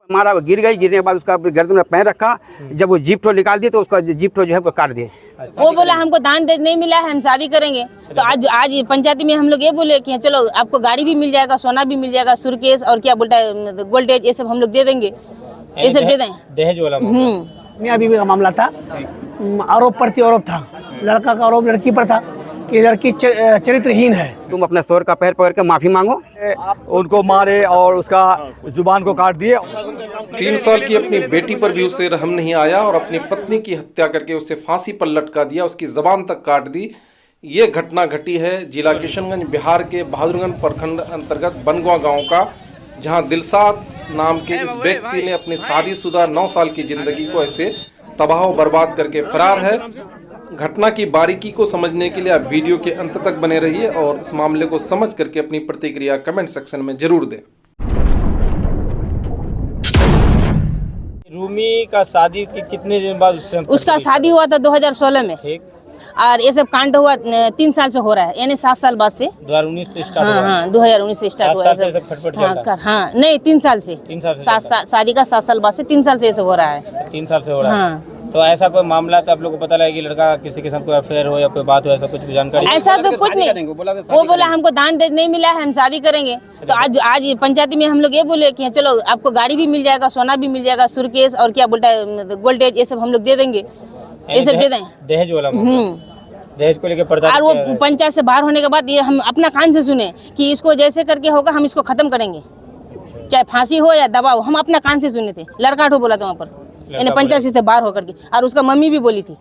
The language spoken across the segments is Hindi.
मारा, गिर गई, गिरने के बाद उसका गर्दन में पैर रखा, जब वो जीप निकाल दिए तो उसका जीप जो है वो काट दिए। वो बोला हमको दान दे नहीं मिला है, हम शादी करेंगे। तो आज पंचायती में हम लोग ये बोले कि चलो आपको गाड़ी भी मिल जाएगा, सोना भी मिल जाएगा, सूटकेस और क्या बोलता है गोल्डेज, ये सब हम लोग दे देंगे, ये सब दे दें। दहेज वाला मियां बीवी का मामला था, आरोप प्रति आरोप था। लड़का का आरोप लड़की पर था कि लड़की चरित्रहीन है। तुम अपने शोहर का पैर पकड़ के माफी मांगो। उनको मारे और उसका जुबान को काट दिए। 3 साल की अपनी बेटी पर भी उससे रहम नहीं आया और अपनी पत्नी की हत्या करके उसे फांसी पर लटका दिया, उसकी जबान तक काट दी। ये घटना घटी है जिला किशनगंज बिहार के बहादुरगंज प्रखंड अंतर्गत बनगांव गांव का, जहां दिलशाद नाम के इस व्यक्ति ने अपनी शादीशुदा 9 साल की जिंदगी को ऐसे तबाह बर्बाद करके फरार है। घटना की बारीकी को समझने के लिए आप वीडियो के अंत तक बने रहिए और इस मामले को समझ करके अपनी प्रतिक्रिया कमेंट सेक्शन में जरूर दें। रूमी का शादी के कितने दिन बाद उसका शादी हुआ था 2016 में, ठीक, और ये सब कांड हुआ 3 साल से हो रहा है, यानी 7 साल बाद से 2019 से स्टार्ट हुआ। हाँ 2019 से स्टार्ट हुआ है सब। हाँ नहीं 3 साल से, शादी का 7 साल बाद से 3 साल से ये सब हो रहा है। 3 साल से हो रहा है। हाँ। तो ऐसा कोई मामला तो आप लोग को पता लगे कि लड़का किसी के साथ कोई अफेयर हो या कोई बात हो, ऐसा कुछ भी जानकारी? ऐसा तो कुछ नहीं, वो बोला हमको दान दे नहीं मिला है, हम शादी करेंगे। तो आज पंचायती में हम लोग ये बोले कि चलो आपको गाड़ी भी मिल जाएगा, सोना भी मिल जाएगा, सूटकेस और क्या बोलता है गोल्डेज, ये सब हम लोग दे देंगे, ये सब दे दें। दहेज वाला दहेज को लेकर पर्दा। और वो पंचायत से बाहर होने के बाद ये हम अपना कान से सुने कि इसको जैसे करके होगा हम इसको खत्म करेंगे, चाहे फांसी हो या दबाव। हम अपना कान से सुने थे, लड़का ठो बोला था वहाँ पर, यानी पंचायत से बाहर होकर के। और उसका मम्मी भी बोली थी,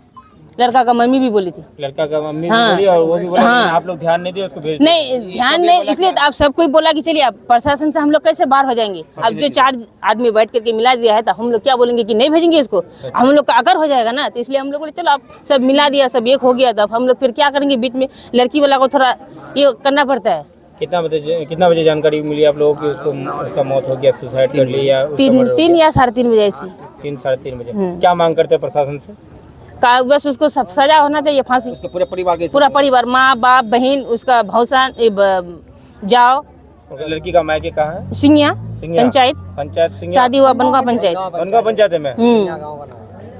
लड़का का मम्मी भी बोली थी, लड़का का मम्मी भी बोली और वो भी बोला आप लोग ध्यान नहीं दिए उसको भेज नहीं ध्यान नहीं, इसलिए आप सब कोई बोला कि चलिए आप प्रशासन से हम लोग कैसे बाहर हो जाएंगे। अब जो 4 आदमी बैठ करके मिला दिया है तो हम लोग क्या बोलेंगे कि नहीं भेजेंगे इसको, हम लोग का अगर हो जाएगा ना। तो इसलिए हम लोग बोले चलो आप सब मिला दिया, सब एक हो गया, तब हम लोग फिर क्या करेंगे, बीच में लड़की वाला को थोड़ा ये करना पड़ता है। कितना बजे जानकारी मिली आप लोगों की उसका मौत हो गया, सुसाइड कर लिया या 3 या 3:30 बजे ऐसी? 3 साढ़े 3 बजे। क्या मांग करते हैं प्रशासन से? बस उसको सब सजा होना चाहिए, फांसी। उसके पूरे परिवार, माँ बाप बहन, उसका भौसा जाओ। लड़की का मायके कहाँ है? सिंगिया पंचायत सिंगिया। शादी हुआ बनगांव पंचायत में।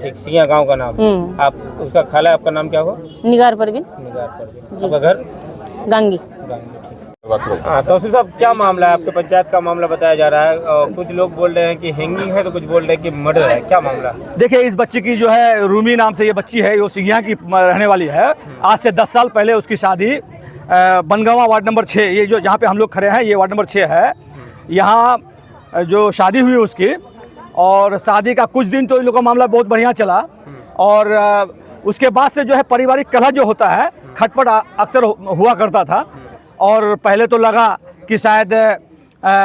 ठीक, सिंगिया गाँव का नाम। आप उसका खाला, आपका नाम क्या हुआ? निगार परवीन। आपका घर गांगी। हाँ तो साहब, क्या मामला है? आपके पंचायत का मामला बताया जा रहा है और कुछ लोग बोल रहे हैं कि हैंगिंग है तो कुछ बोल रहे हैं कि मर्डर है, क्या मामला? देखिए, इस बच्ची की जो है रूमी नाम से ये बच्ची है, वो सिंगिया की रहने वाली है। आज से 10 साल पहले उसकी शादी बनगांव वार्ड नंबर 6, ये जो जहाँ पे हम लोग खड़े हैं ये वार्ड नंबर 6 है, यहाँ जो शादी हुई उसकी। और शादी का कुछ दिन तो इन लोग का मामला बहुत बढ़िया चला और उसके बाद से जो है पारिवारिक कलह जो होता है, खटपट अक्सर हुआ करता था। और पहले तो लगा कि शायद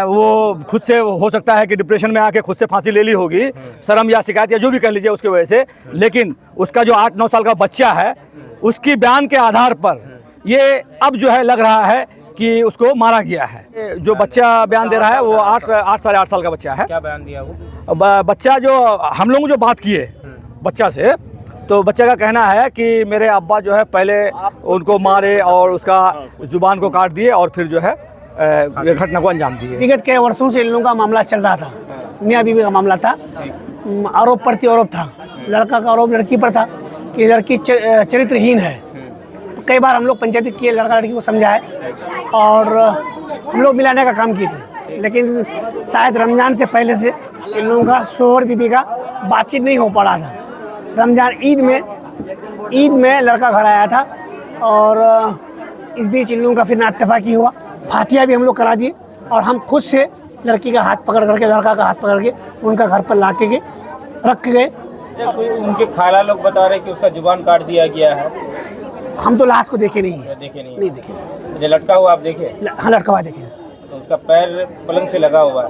वो खुद से हो सकता है कि डिप्रेशन में आके खुद से फांसी ले ली होगी, शर्म या शिकायत या जो भी कह लीजिए उसकी वजह से। लेकिन उसका जो 8-9 साल का बच्चा है, उसकी बयान के आधार पर ये अब जो है लग रहा है कि उसको मारा गया है। जो बच्चा बयान दे रहा है वो 8 साल का बच्चा है। क्या बयान दिया वो? बच्चा जो हम लोग जो बात किए बच्चा से, तो बच्चे का कहना है कि मेरे अब्बा जो है पहले उनको मारे और उसका जुबान को काट दिए और फिर जो है घटना को अंजाम दिए। विगत कई वर्षों से इन लोगों का मामला चल रहा था, मियां बीवी का मामला था, आरोप प्रति आरोप था। लड़का का आरोप लड़की पर था कि लड़की चरित्रहीन है। तो कई बार हम लोग पंचायती किए, लड़का लड़की को समझाए और हम लोग मिलाने का काम किए थे। लेकिन शायद रमजान से पहले से इन लोगों का शोहर बीवी का बातचीत नहीं हो पा रहा था। रमजान ईद में लड़का घर आया था और इस बीच इन लोगों का फिर नाइत्तेफाकी हुआ। फातिया भी हम लोग करा दिए और हम खुद से लड़की का हाथ पकड़ करके, लड़का का हाथ पकड़ के उनका घर पर ला के रख गए। उनके खाला लोग बता रहे कि उसका जुबान काट दिया गया है। हम तो लाश को देखे नहीं है। नहीं देखे। जो लटका हुआ आप देखे? हाँ, लटका हुआ देखे। तो उसका पैर पलंग से लगा हुआ है,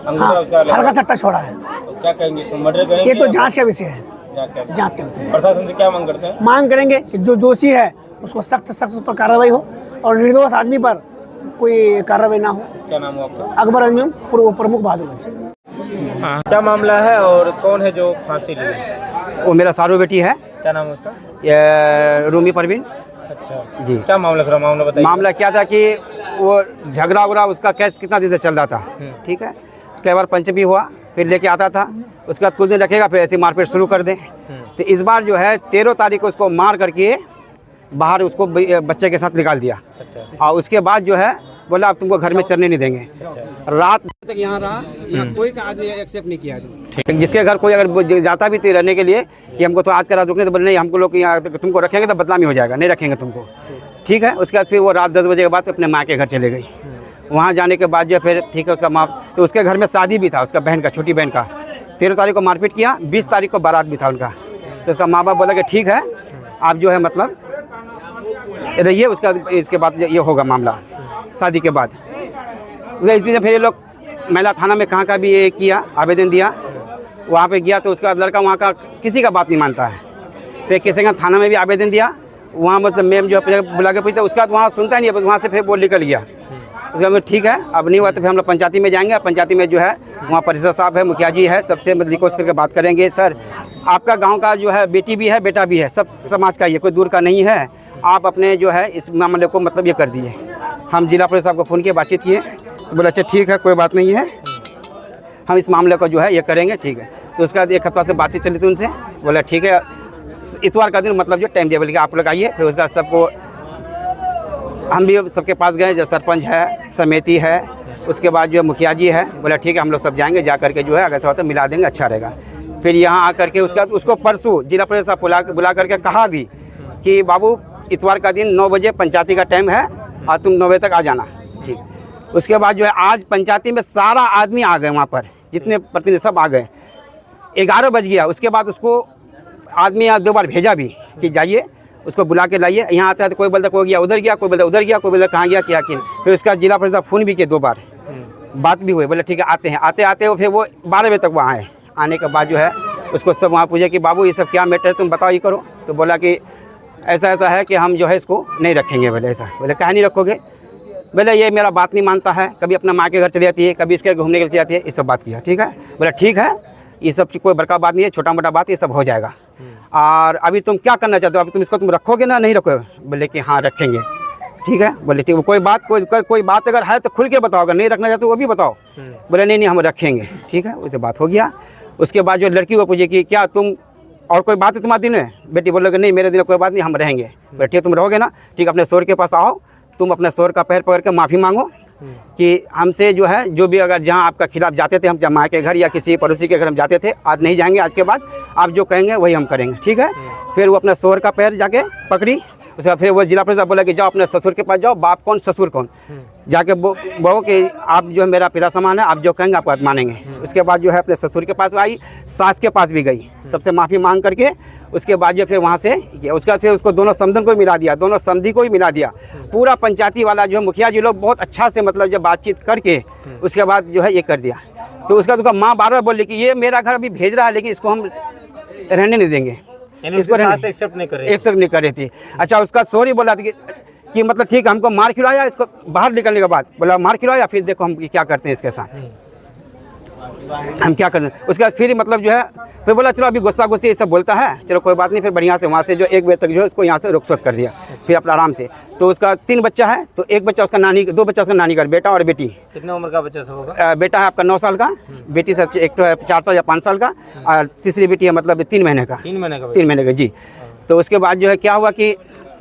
हाँ, हल्का सा टच हो रहा है। तो क्या कहेंगे इसको, मर्डर कहेंगे? ये तो जांच का विषय है, जांच का विषय। प्रशासन से क्या मांग करते हैं? मांग करेंगे कि जो दोषी है उसको सख्त उस पर कार्रवाई हो और निर्दोष आदमी पर कोई कार्रवाई ना हो। क्या नाम है आपका? अकबर अंजुम, पूर्व प्रमुख बहादुरगंज। क्या मामला है और कौन है जो फांसी ली? वो मेरा सारू बेटी है। क्या नाम है उसका? ये रूमी परवीन। अच्छा जी। क्या मामला, थोड़ा मामला बताइए। मामला क्या था कि वो झगड़ा उगड़ा उसका केस कितना दिन से चल रहा था, ठीक है। कई बार पंच भी हुआ, फिर लेके आता था, उसके बाद कुछ दिन रखेगा, फिर ऐसी मारपीट शुरू कर दें। तो इस बार जो है 13 तारीख को उसको मार करके बाहर उसको बच्चे के साथ निकाल दिया। और उसके बाद जो है बोला अब तुमको घर में चलने नहीं देंगे। रात तक यहाँ रहा, यहाँ कोई का आदमी एक्सेप्ट नहीं किया। जिसके घर कोई अगर जाता भी थी रहने के लिए कि हमको तो आज का रात रुकने, तो बोले नहीं हमको लोग यहाँ तुमको रखेंगे तो बदनामी हो जाएगा, नहीं रखेंगे तुमको, ठीक है। उसके बाद फिर वो रात 10 बजे के बाद अपने माँ के घर चले गई। वहाँ जाने के बाद जो फिर ठीक है उसका माँ, तो उसके घर में शादी भी था उसका बहन का, छोटी बहन का। 13 तारीख को मारपीट किया, 20 तारीख को बारात भी था उनका। तो उसका माँ बाप बोला कि ठीक है आप जो है मतलब रहिए, इसके बाद ये होगा मामला शादी के बाद। उसके इस बीच फिर ये लोग महिला थाना में कहाँ का भी ये किया, आवेदन दिया, वहाँ पे गया। तो उसके बाद लड़का वहाँ का किसी का बात नहीं मानता है। फिर किसी का थाना में भी आवेदन दिया, वहाँ मतलब मैम जो है बुला के पूछता, उसके बाद वहाँ सुनता नहीं है, बस वहाँ से फिर वो निकल गया। उसके बाद ठीक है अब नहीं हुआ तो फिर हम लोग पंचायती में जाएंगे। पंचायती में जो है वहाँ परिषद साहब है, मुखिया जी है, सबसे मतलब रिक्वेस्ट करके बात करेंगे। सर आपका गांव का जो है बेटी भी है बेटा भी है, सब समाज का ही है, कोई दूर का नहीं है। आप अपने जो है इस मामले को मतलब ये कर दिए। हम जिला परिषद साहब को फ़ोन किए, बातचीत किए, तो बोला अच्छा ठीक है कोई बात नहीं है, हम इस मामले को जो है ये करेंगे, ठीक है। तो उसके बाद एक हफ्ता से बातचीत चली थी उनसे, बोला ठीक है इतवार का दिन मतलब जो टाइम दिया, बोले कि आप लोग आइए। फिर उसका सबको हम भी सबके पास गए, जो सरपंच है, समिति है, उसके बाद जो मुखिया जी है, बोला ठीक है हम लोग सब जाएंगे, जा करके जो है अगर ऐसा होता है मिला देंगे, अच्छा रहेगा। फिर यहाँ आकर के उसके बाद उसको परसों जिला परिषद साहब बुला करके कहा भी कि बाबू इतवार का दिन 9 बजे पंचायती का टाइम है और तुम 9 बजे तक आ जाना, ठीक। उसके बाद जो है आज पंचायती में सारा आदमी आ गए, वहाँ पर जितने प्रतिनिधि सब आ गए। 11 बज गया, उसके बाद उसको आदमी यहाँ 2 बार भेजा भी कि जाइए उसको बुला के लाइए। यहाँ आता है तो कोई बोलता कोई गया उधर गया, कोई बोलता उधर गया, कोई बोलता कहाँ गया क्या किन। फिर उसका जिला परिषद फ़ोन भी किए 2 बार, बात भी हुई, बोले ठीक है आते हैं। आते आते वो फिर वो 12 बजे तक वहाँ आए। आने के बाद जो है उसको सब वहाँ पूछे कि बाबू ये सब क्या मैटर है, तुम बताओ ये करो। तो बोला कि ऐसा ऐसा है कि हम जो है इसको नहीं रखेंगे। बोले ऐसा, बोले कहाँ नहीं रखोगे? बोले ये मेरा बात नहीं मानता है, कभी अपना माँ के घर चली जाती है, कभी इसके घूमने के लिए चली जाती है, ये सब बात किया, ठीक है। बोला ठीक है ये सब कोई बड़का बात नहीं है, छोटा मोटा बात ये सब हो जाएगा। और अभी तुम क्या करना चाहते हो, अभी तुम इसको तुम रखोगे ना नहीं रखोगे? बोले कि हाँ रखेंगे, ठीक है। बोले ठीक, कोई बात अगर है तो खुल के बताओ, अगर नहीं रखना चाहते वो भी बताओ। बोले नहीं हम रखेंगे, ठीक है। उससे बात हो गया। उसके बाद जो लड़की को पूछे कि क्या तुम और कोई बात है तुम्हारे दिन में? बेटी बोलोगे नहीं मेरे दिन में कोई बात नहीं, हम रहेंगे। बोले ठीक तुम रहोगे ना, ठीक अपने शोहर के पास आओ, तुम अपने शोहर का पैर पकड़ के माफ़ी मांगो कि हमसे जो है जो भी अगर जहाँ आपका खिलाफ जाते थे, हम जब माँ के घर या किसी पड़ोसी के घर हम जाते थे, आज नहीं जाएंगे, आज के बाद आप जो कहेंगे वही हम करेंगे, ठीक है। फिर वो अपने शोहर का पैर जाके पकड़ी। उसके बाद फिर वो जिला परिषद बोला कि जाओ अपने ससुर के पास जाओ, बाप कौन ससुर कौन, जाके बहो कि आप जो है मेरा पिता समान है, आप जो कहेंगे आप बात मानेंगे। उसके बाद जो है अपने ससुर के पास आई, सास के पास भी गई, सबसे माफ़ी मांग करके। उसके बाद जो फिर वहाँ से किया। उसके बाद फिर उसको दोनों समधन को मिला दिया, दोनों समधी को ही मिला दिया। पूरा पंचायती वाला जो है मुखिया जी लोग बहुत अच्छा से मतलब जब बातचीत करके उसके बाद जो है ये कर दिया। तो उसका तो माँ बार बार बोली कि ये मेरा घर अभी भेज रहा है लेकिन इसको हम रहने नहीं देंगे, इसको एक्सेप्ट नहीं कर रही थी। अच्छा उसका सॉरी बोला था कि मतलब ठीक हमको मार खिलाया, इसको बाहर निकलने के बाद बोला मार खिलाया, फिर देखो हम क्या करते हैं इसके साथ, हम क्या करते हैं। उसके बाद फिर मतलब जो है फिर बोला चलो अभी गुस्सा गुस्सी ये सब बोलता है, चलो कोई बात नहीं। फिर बढ़िया से वहाँ से जो 1 बजे तक जो है उसको यहाँ से रुखसत कर दिया, फिर अपना आराम से। तो उसका 3 बच्चा है, तो 1 बच्चा उसका नानी, 2 बच्चा उसका नानी का, बेटा और बेटी। कितने उम्र का बच्चा सब होगा? बेटा है आपका 9 साल का, बेटी से एक तो है 4 साल या 5 साल का, और तीसरी बेटी है मतलब 3 महीने का। 3 महीने का? 3 महीने का जी। तो उसके बाद जो है क्या हुआ कि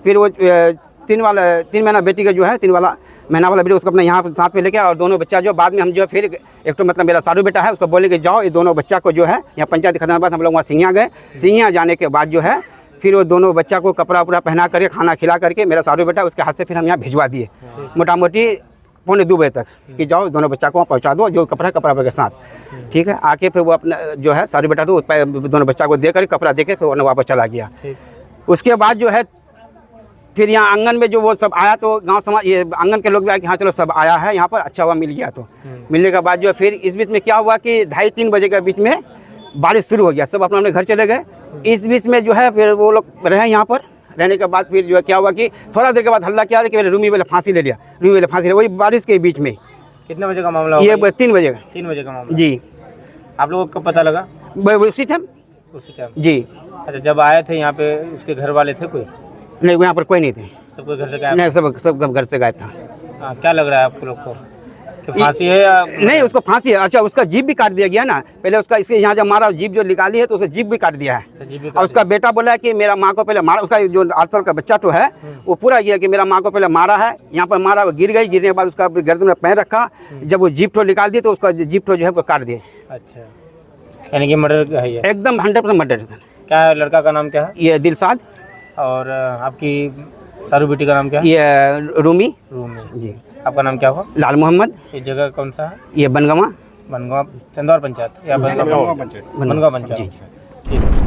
फिर वो 3 महीना बेटी का जो है 3 महीना वाला बेटी उसको अपने यहाँ साथ में लेके, और दोनों बच्चा जो बाद में हम जो है फिर एक तो मतलब मेरा सारू बेटा है उसको बोले कि जाओ ये दोनों बच्चा को जो है यहाँ पंचायत खत्म बाद हम लोग वहाँ सिंघिया गए। सिंघिया जाने के बाद जो है फिर वो दोनों बच्चा को कपड़ा उपड़ा पहना करके खाना खिला करके मेरा सारू बेटा उसके हाथ से फिर हम यहाँ भिजवा दिए, मोटा मोटी 1:45 बजे तक कि जाओ दोनों बच्चा को वहाँ पहुँचा दो, जो कपड़ा के साथ, ठीक है। आके फिर वो अपना जो है सारू बेटा तो दोनों बच्चा को दे कर कपड़ा दे के फिर वो वापस चला गया। उसके बाद जो है फिर यहाँ आंगन में जो वो सब आया, तो गांव समाज ये आंगन के लोग भी आए कि हाँ चलो सब आया है यहाँ पर, अच्छा हुआ मिल गया। तो मिलने के बाद जो फिर इस बीच में क्या हुआ कि 2:30-3 बजे के बीच में बारिश शुरू हो गया, सब अपने अपने घर चले गए। इस बीच में जो है फिर वो लोग रहे यहाँ पर, रहने के बाद फिर जो है क्या हुआ कि थोड़ा देर के बाद हल्ला क्या कि रूमी वाले फांसी ले लिया, रूमी वाले फांसी ले, वही बारिश के बीच में। कितने बजे का मामला? ये 3 बजे। 3 बजे का मामला जी। आप लोगों को कब पता लगा? उसी टाइम जी। अच्छा जब आए थे यहाँ पे उसके घर वाले थे कोई? नहीं यहाँ पर कोई नहीं थे, सबको घर से गायब? नहीं सब घर से गायब था। हाँ, क्या लग रहा है आप लोग को? कि फांसी है या नहीं, उसको फांसी है। अच्छा, उसका जीभ भी काट दिया गया ना, पहले उसका इसके यहाँ जब मारा जीभ जो निकाली है तो उसे जीभ भी काट दिया है। जीभ भी और उसका बेटा बोला है कि मेरा माँ को पहले मारा, उसका जो 8 साल का बच्चा तो है वो पूरा किया कि मेरा माँ को पहले मारा है, यहाँ पर मारा, वो गिर गई, गिरने के बाद उसका गर्दन में पैर रखा, जब वो जीभ तो निकाल दिए तो उसका जीभ तो जो है वो काट दिए। अच्छा, यानी कि मर्डर है ये? एकदम 100% मर्डर। क्या है लड़का का नाम क्या है? ये दिलशाद। और आपकी सारू बेटी का नाम क्या है? ये रूमी रूमी। जी। आपका नाम क्या हुआ? लाल मोहम्मद। ये जगह कौन सा है? ये बनगवा बनगांव चंदौर पंचायत या बनगांव पंचायत? जी। ठीक।